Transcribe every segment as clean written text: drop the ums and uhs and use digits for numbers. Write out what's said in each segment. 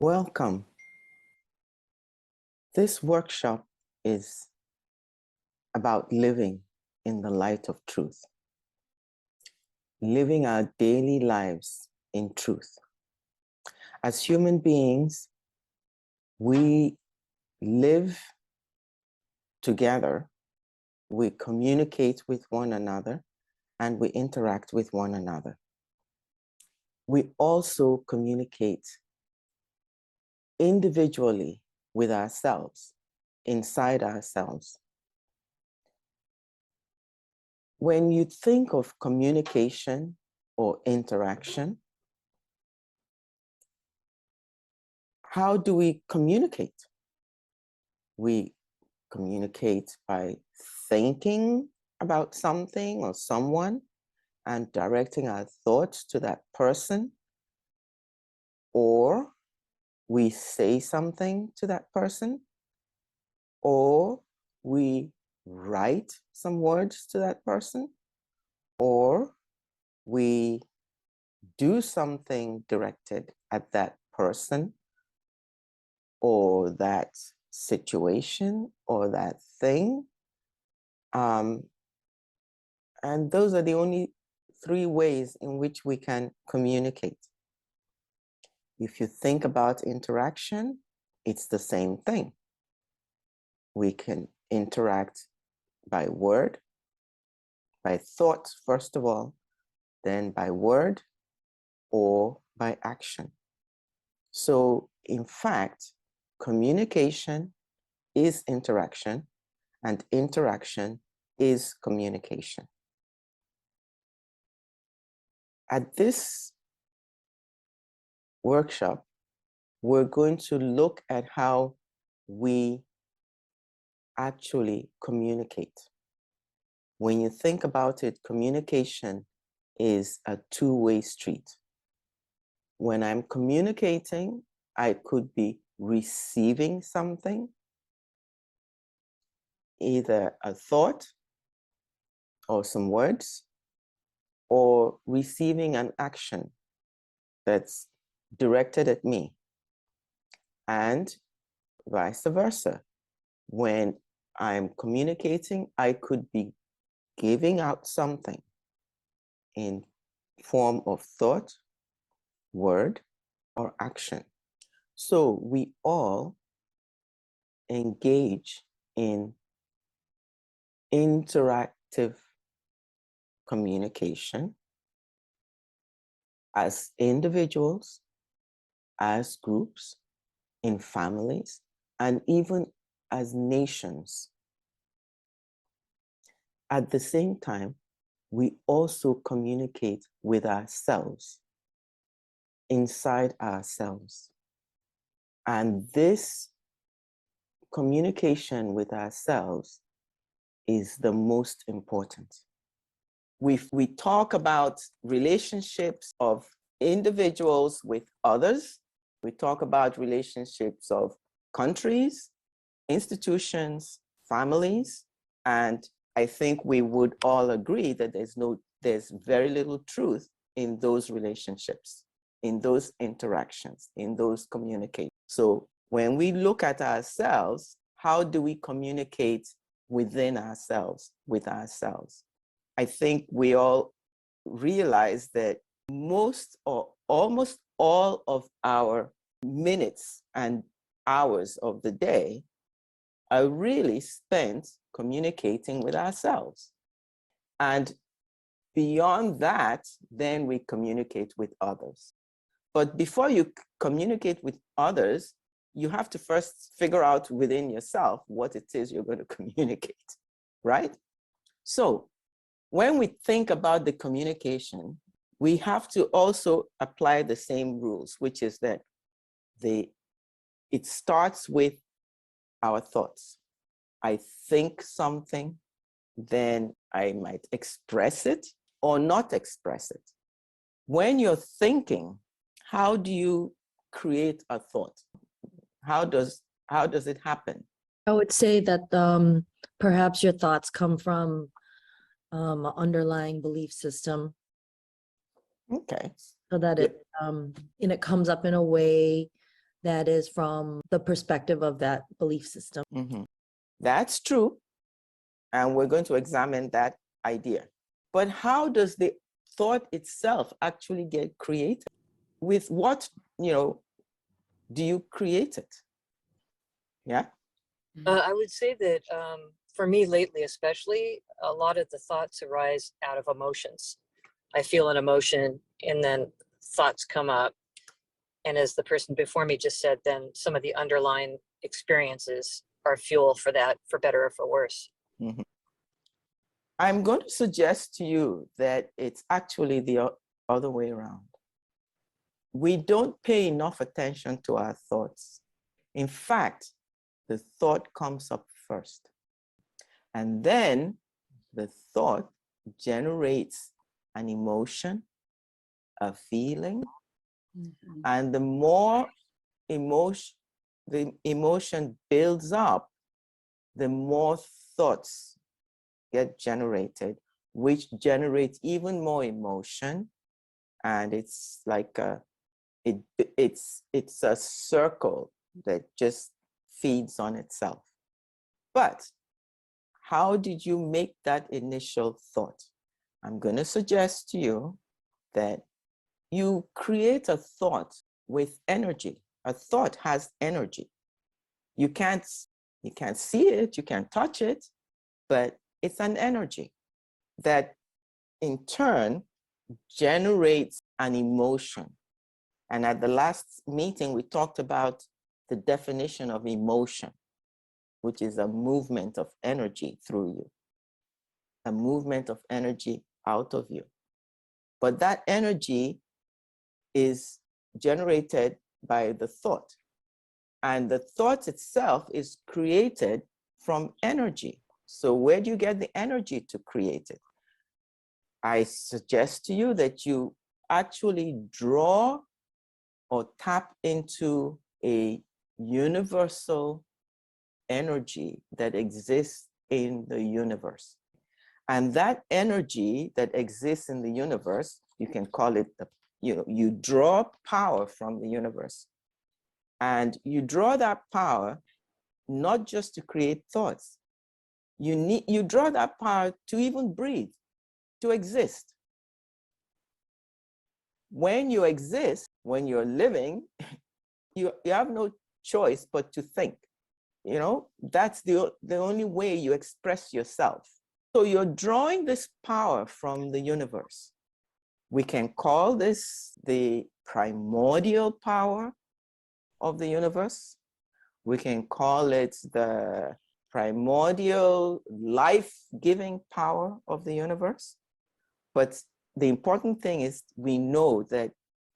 Welcome. This workshop is about living in the light of truth, living our daily lives in truth. As human beings, we live together, we communicate with one another, and we interact with one another. We also communicate individually with ourselves, inside ourselves. When you think of communication or interaction, how do we communicate? We communicate by thinking about something or someone and directing our thoughts to that person, or we say something to that person, or we write some words to that person, or we do something directed at that person or that situation or that thing. And those are the only three ways in which we can communicate. If you think about interaction, it's the same thing. We can interact by word, by thought, first of all, then by word, or by action. So, in fact, communication is interaction, and interaction is communication. At this workshop, we're going to look at how we actually communicate. When you think about it, communication is a two-way street. When I'm communicating, I could be receiving something, either a thought or some words, or receiving an action that's directed at me, and vice versa. When I'm communicating, I could be giving out something in form of thought, word, or action. So we all engage in interactive communication as individuals, as groups, in families, and even as nations. At the same time, we also communicate with ourselves, inside ourselves. And this communication with ourselves is the most important. We talk about relationships of individuals with others. We talk about relationships of countries, institutions, families, and I think we would all agree that there's very little truth in those relationships, in those interactions, in those communications. So when we look at ourselves, how do we communicate within ourselves, with ourselves? I think we all realize that most or almost all of our minutes and hours of the day are really spent communicating with ourselves. And beyond that, then we communicate with others. But before you communicate with others, you have to first figure out within yourself what it is you're going to communicate, right? So when we think about the communication, we have to also apply the same rules, which is that it starts with our thoughts. I think something, then I might express it or not express it. When you're thinking, how do you create a thought? How does it happen? I would say that perhaps your thoughts come from an underlying belief system. Okay. So that it comes up in a way that is from the perspective of that belief system. Mhm. That's true. And we're going to examine that idea. But how does the thought itself actually get created? With what, do you create it? Yeah. I would say that for me lately, especially, a lot of the thoughts arise out of emotions. I feel an emotion and then thoughts come up. And as the person before me just said, then some of the underlying experiences are fuel for that, for better or for worse. Mhm. I'm going to suggest to you that it's actually the other way around. We don't pay enough attention to our thoughts. In fact, the thought comes up first. And then the thought generates an emotion, a feeling, and the more the emotion builds up, the more thoughts get generated, which generates even more emotion. And it's like it's a circle that just feeds on itself. But how did you make that initial thought? I'm going to suggest to you that you create a thought with energy. A thought has energy. You can't see it, you can't touch it, but it's an energy that in turn generates an emotion. And at the last meeting, we talked about the definition of emotion, which is a movement of energy through you, a movement of energy out of you. But that energy is generated by the thought. And the thought itself is created from energy. So where do you get the energy to create it? I suggest to you that you actually draw or tap into a universal energy that exists in the universe. And that energy that exists in the universe, you can call it you draw power from the universe. And you draw that power not just to create thoughts. You draw that power to even breathe, to exist. When you exist, when you're living, you have no choice but to think. That's the only way you express yourself. So you're drawing this power from the universe. We can call this the primordial power of the universe. We can call it the primordial life-giving power of the universe. But the important thing is we know that,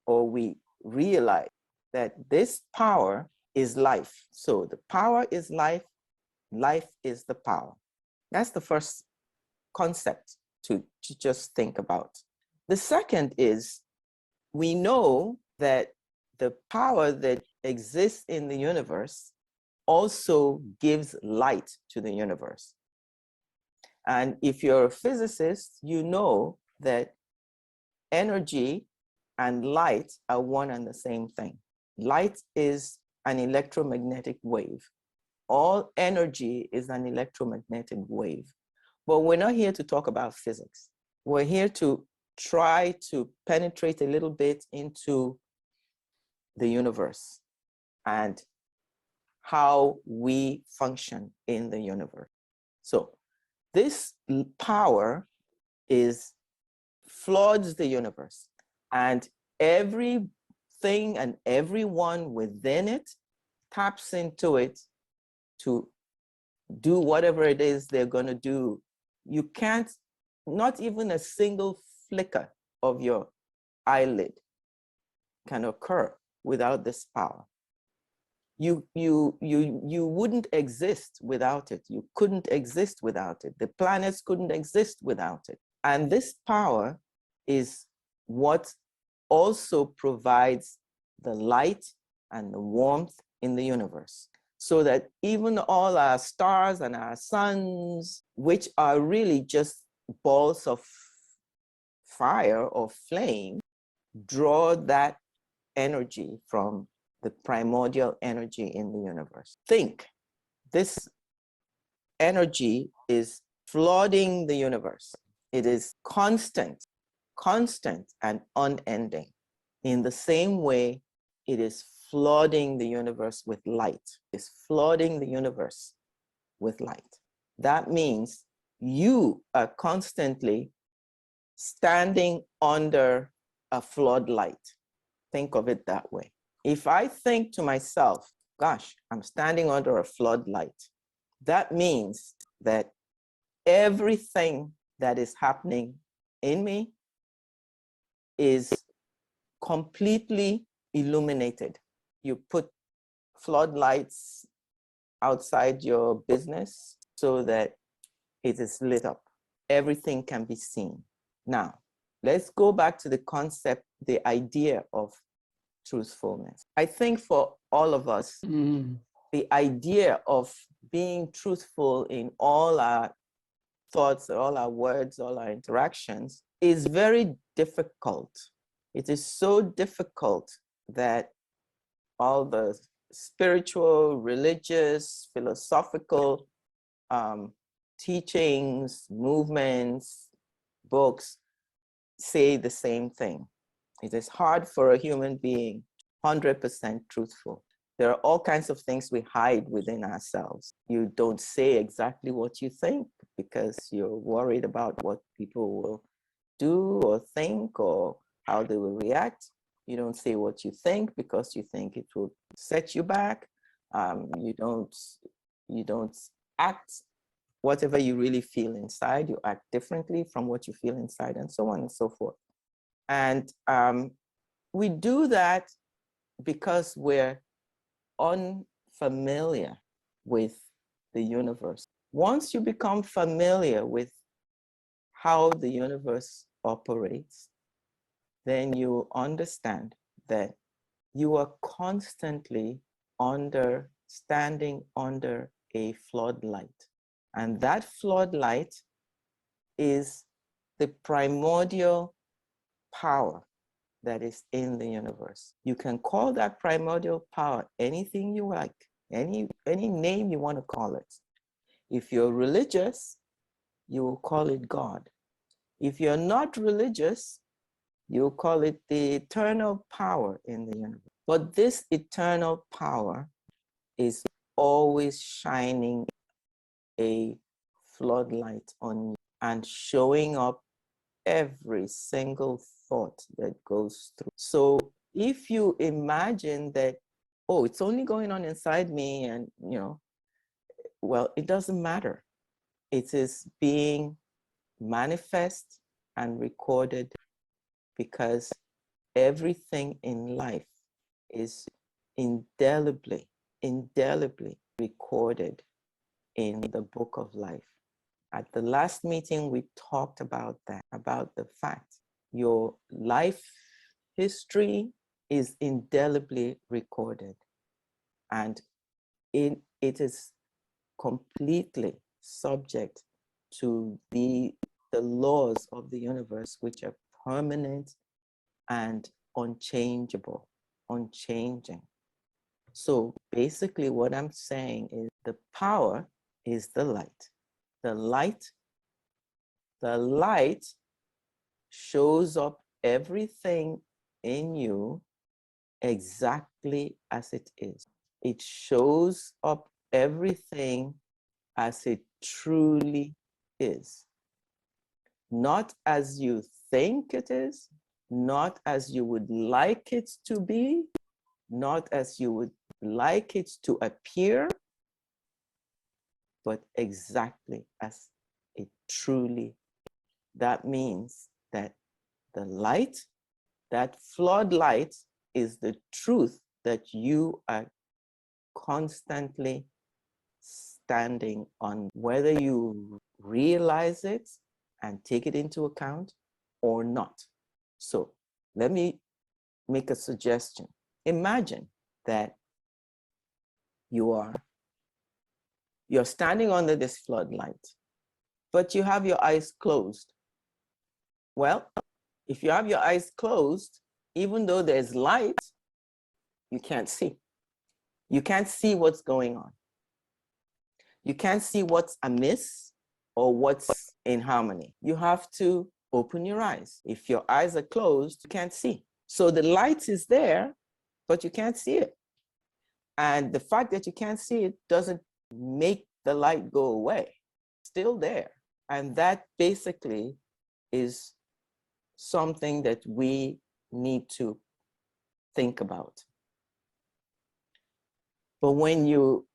or we realize that this power is life. So the power is life, life is the power. That's the first concept to just think about. The second is we know that the power that exists in the universe also gives light to the universe. And if you're a physicist, you know that energy and light are one and the same thing. Light is an electromagnetic wave. All energy is an electromagnetic wave. But we're not here to talk about physics. We're here to try to penetrate a little bit into the universe and how we function in the universe. So this power floods the universe, and everything and everyone within it taps into it to do whatever it is they're going to do. You can't, not even a single flicker of your eyelid can occur without this power. You wouldn't exist without it. You couldn't exist without it. The planets couldn't exist without it. And this power is what also provides the light and the warmth in the universe, so that even all our stars and our suns, which are really just balls of fire or flame, draw that energy from the primordial energy in the universe. Think, this energy is flooding the universe. It is constant, constant and unending. In the same way, it is flooding the universe with light. It's flooding the universe with light. That means you are constantly standing under a floodlight. Think of it that way. If I think to myself, gosh, I'm standing under a floodlight, that means that everything that is happening in me is completely illuminated. You put floodlights outside your business so that it is lit up. Everything can be seen. Now, let's go back to the concept, the idea of truthfulness. I think for all of us, the idea of being truthful in all our thoughts, all our words, all our interactions is very difficult. It is so difficult that all the spiritual, religious, philosophical teachings, movements, books say the same thing. It is hard for a human being 100% truthful. There are all kinds of things we hide within ourselves. You don't say exactly what you think because you're worried about what people will do or think or how they will react. You don't say what you think because you think it will set you back. You don't act whatever you really feel inside. You act differently from what you feel inside, and so on and so forth. And we do that because we're unfamiliar with the universe. Once you become familiar with how the universe operates, then you understand that you are constantly standing under a floodlight. And that floodlight is the primordial power that is in the universe. You can call that primordial power anything you like, any name you want to call it. If you're religious, you will call it God. If you're not religious, you call it the eternal power in the universe. But this eternal power is always shining a floodlight on you and showing up every single thought that goes through. So if you imagine that, oh, it's only going on inside me and, well, it doesn't matter. It is being manifest and recorded because everything in life is indelibly recorded in the book of life. At the last meeting, we talked about that, about the fact your life history is indelibly recorded, and it is completely subject to the laws of the universe, which are permanent and unchangeable, unchanging. So basically what I'm saying is the power is the light. The light shows up everything in you exactly as it is. It shows up everything as it truly is. Not as you think it is, not as you would like it to be, not as you would like it to appear, but exactly as it truly is. That means that the light, that floodlight, is the truth that you are constantly standing on, whether you realize it and take it into account or not. So let me make a suggestion. Imagine that you're standing under this floodlight, but you have your eyes closed. Well, if you have your eyes closed, even though there's light, you can't see. You can't see what's going on. You can't see what's amiss or what's in harmony. You have to open your eyes. If your eyes are closed, you can't see. So the light is there, but you can't see it. And the fact that you can't see it doesn't make the light go away. It's still there. And that basically is something that we need to think about. But when you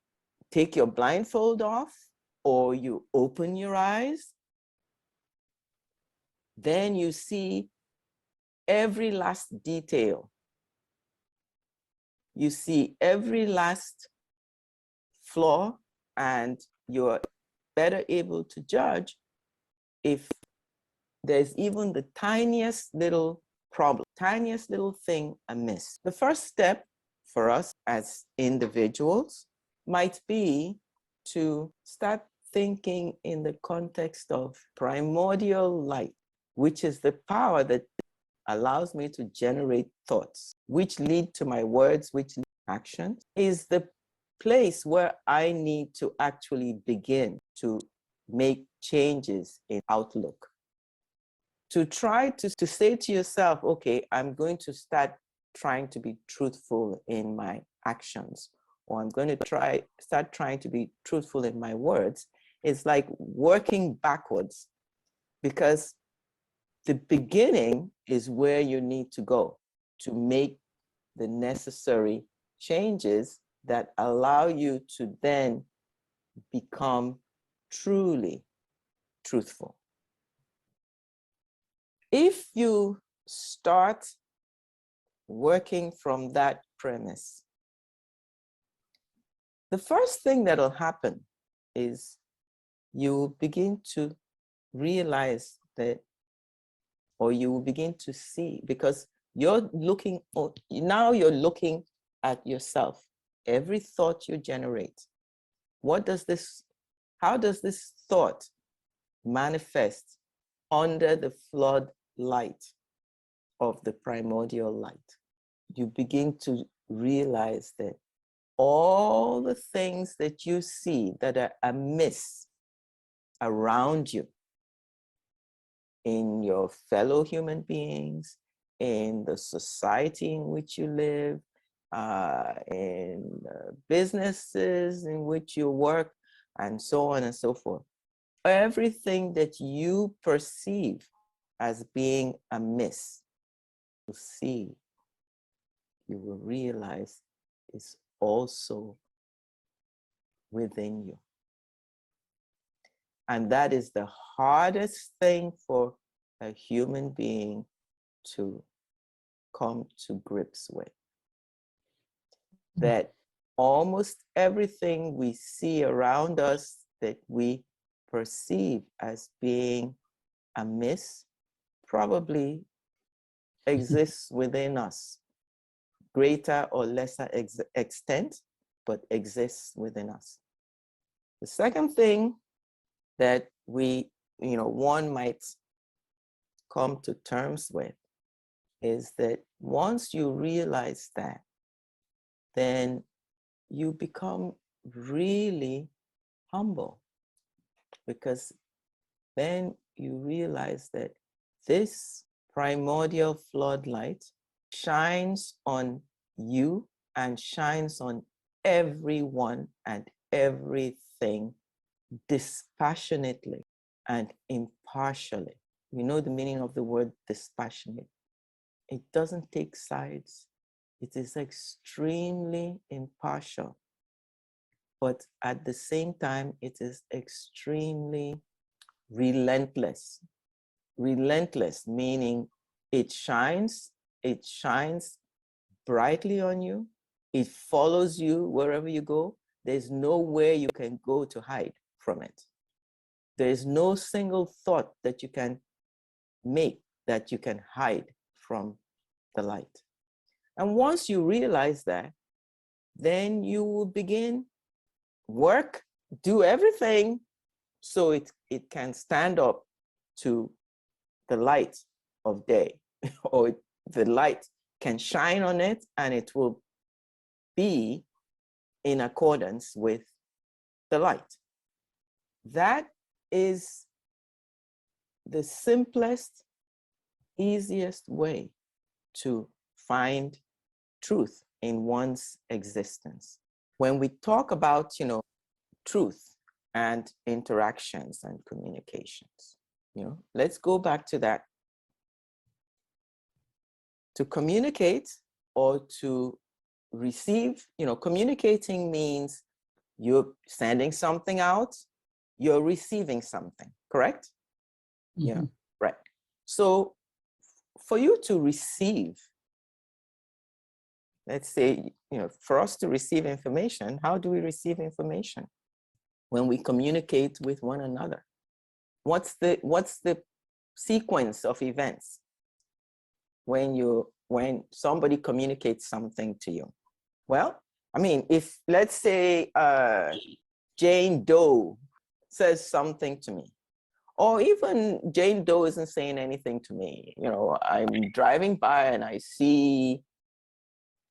take your blindfold off or you open your eyes, then you see every last detail. You see every last flaw, and you're better able to judge if there's even the tiniest little problem, tiniest little thing amiss. The first step for us as individuals might be to start thinking in the context of primordial light, which is the power that allows me to generate thoughts, which lead to my words, which lead to actions, is the place where I need to actually begin to make changes in outlook. To try to say to yourself, okay, I'm going to start trying to be truthful in my actions, or I'm going to start trying to be truthful in my words. It's like working backwards, because the beginning is where you need to go to make the necessary changes that allow you to then become truly truthful. If you start working from that premise, the first thing that'll happen is you begin to realize that, or you will begin to see, because you're looking, now you're looking at yourself. Every thought you generate, how does this thought manifest under the floodlight of the primordial light? You begin to realize that all the things that you see that are amiss around you, in your fellow human beings, in the society in which you live, in businesses in which you work, and so on and so forth. Everything that you perceive as being amiss, you will realize is also within you. And that is the hardest thing for a human being to come to grips with. That almost everything we see around us that we perceive as being amiss probably exists within us, greater or lesser extent, but exists within us. The second thing that one might come to terms with is that once you realize that, then you become really humble, because then you realize that this primordial floodlight shines on you and shines on everyone and everything dispassionately and impartially. You know the meaning of the word dispassionate. It doesn't take sides. It is extremely impartial, but at the same time, it is extremely relentless. Relentless, meaning it shines brightly on you. It follows you wherever you go. There's nowhere you can go to hide from it. There is no single thought that you can make that you can hide from the light. And once you realize that, then you will begin work, do everything so it can stand up to the light of day, or the light can shine on it and it will be in accordance with the light. That is the simplest, easiest way to find truth in one's existence. When we talk about, truth and interactions and communications, let's go back to that. To communicate or to receive, communicating means you're sending something out, you're receiving something, correct? Yeah, right. So for you to receive, let's say, for us to receive information, how do we receive information? When we communicate with one another. What's the sequence of events when somebody communicates something to you? Well, I mean, if let's say Jane Doe says something to me, or even Jane Doe isn't saying anything to me, I'm driving by and I see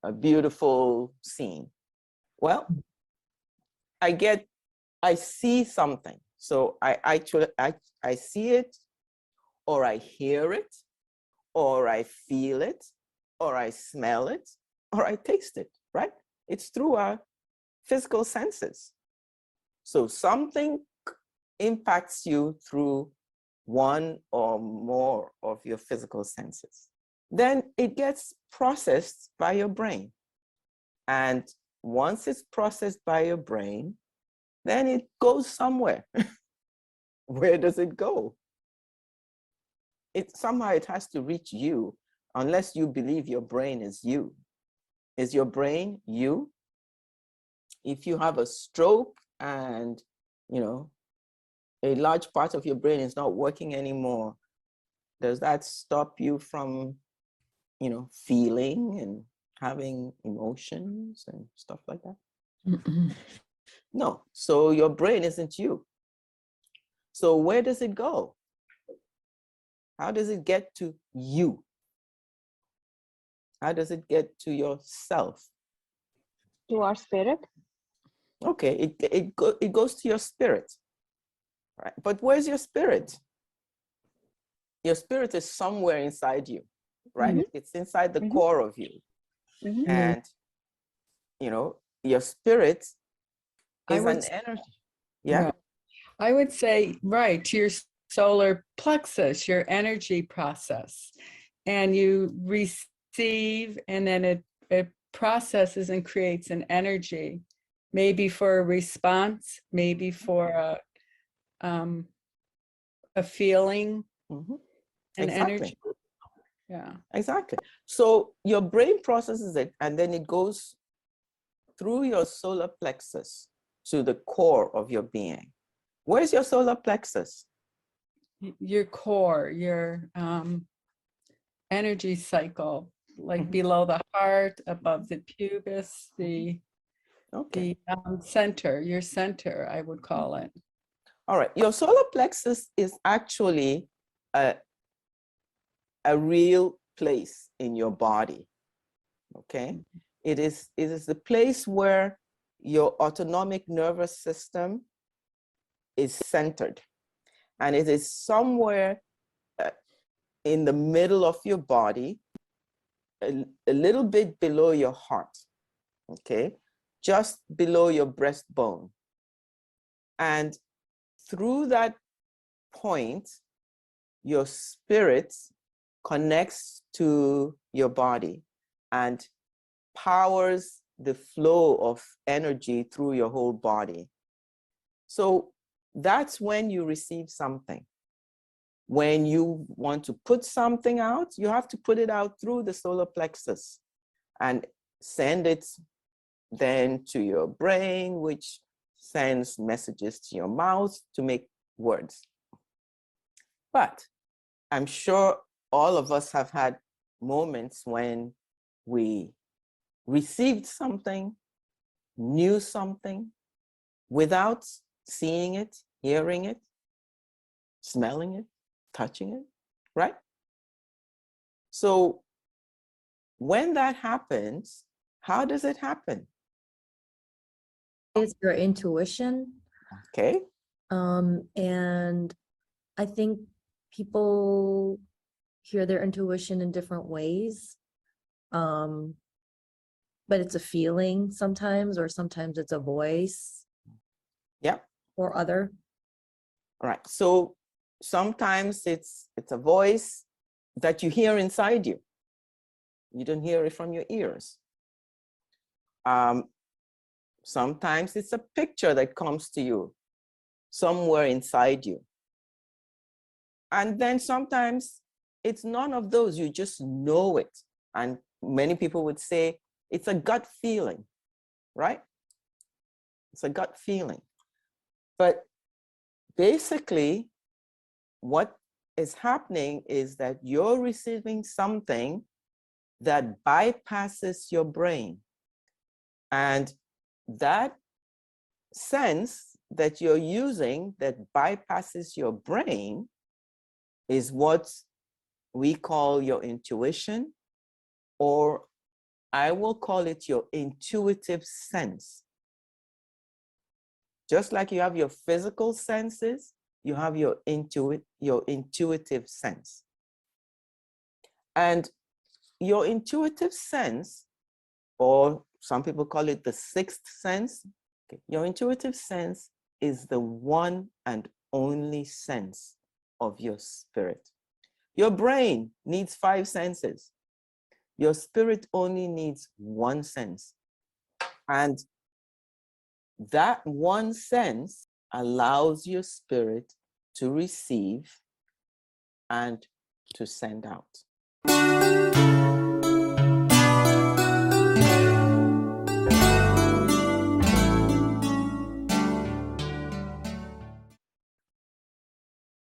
a beautiful scene. Well, I see something. So I see it, or I hear it, or I feel it, or I smell it, or I taste it, right? It's through our physical senses. So something impacts you through one or more of your physical senses. Then it gets processed by your brain. And once it's processed by your brain, then it goes somewhere. Where does it go? Somehow it has to reach you, unless you believe your brain is you. Is your brain you? If you have a stroke and, a large part of your brain is not working anymore, does that stop you from, feeling and having emotions and stuff like that? No. So your brain isn't you. So where does it go? How does it get to you? How does it get to yourself? To our spirit. Okay, it goes to your spirit, right? But where's your spirit? Your spirit is somewhere inside you, right? Mm-hmm. It's inside the Mm-hmm. core of you. Mm-hmm. And, your spirit is an would- energy. Yeah. Right. I would say, right, to your solar plexus, your energy process, and you receive, and then it processes and creates an energy, maybe for a response, maybe for a feeling, Mhm. an Exactly. energy. Yeah. Exactly. So your brain processes it, and then it goes through your solar plexus to the core of your being. Where's your solar plexus? Your core, your energy cycle, like Mhm. below the heart, above the pubis, the Okay. center, your center, I would call it. All right. Your solar plexus is actually a real place in your body. Okay. It is the place where your autonomic nervous system is centered. And it is somewhere in the middle of your body, a little bit below your heart, okay? Just below your breastbone. And through that point, your spirit connects to your body and powers the flow of energy through your whole body. So that's when you receive something. When you want to put something out, you have to put it out through the solar plexus and send it then to your brain, which sends messages to your mouth to make words. But I'm sure all of us have had moments when we received something, knew something, without seeing it, hearing it, smelling it, touching it, right? So when that happens, how does it happen? It's your intuition. Okay. And I think people hear their intuition in different ways. But it's a feeling sometimes, or sometimes it's a voice Yeah. or other. All right. So sometimes it's a voice that you hear inside you. You don't hear it from your ears. Sometimes it's a picture that comes to you somewhere inside you. And then sometimes it's none of those. You just know it. And many people would say it's a gut feeling, right? It's a gut feeling. But basically, what is happening is that you're receiving something that bypasses your brain. And that sense that you're using that bypasses your brain is what we call your intuition, or I will call it your intuitive sense. Just like you have your physical senses, you have your intuitive sense. And your intuitive sense, or some people call it the sixth sense, okay, your intuitive sense is the one and only sense of your spirit. Your brain needs 5 senses. Your spirit only needs 1 sense. And that one sense allows your spirit to receive and to send out.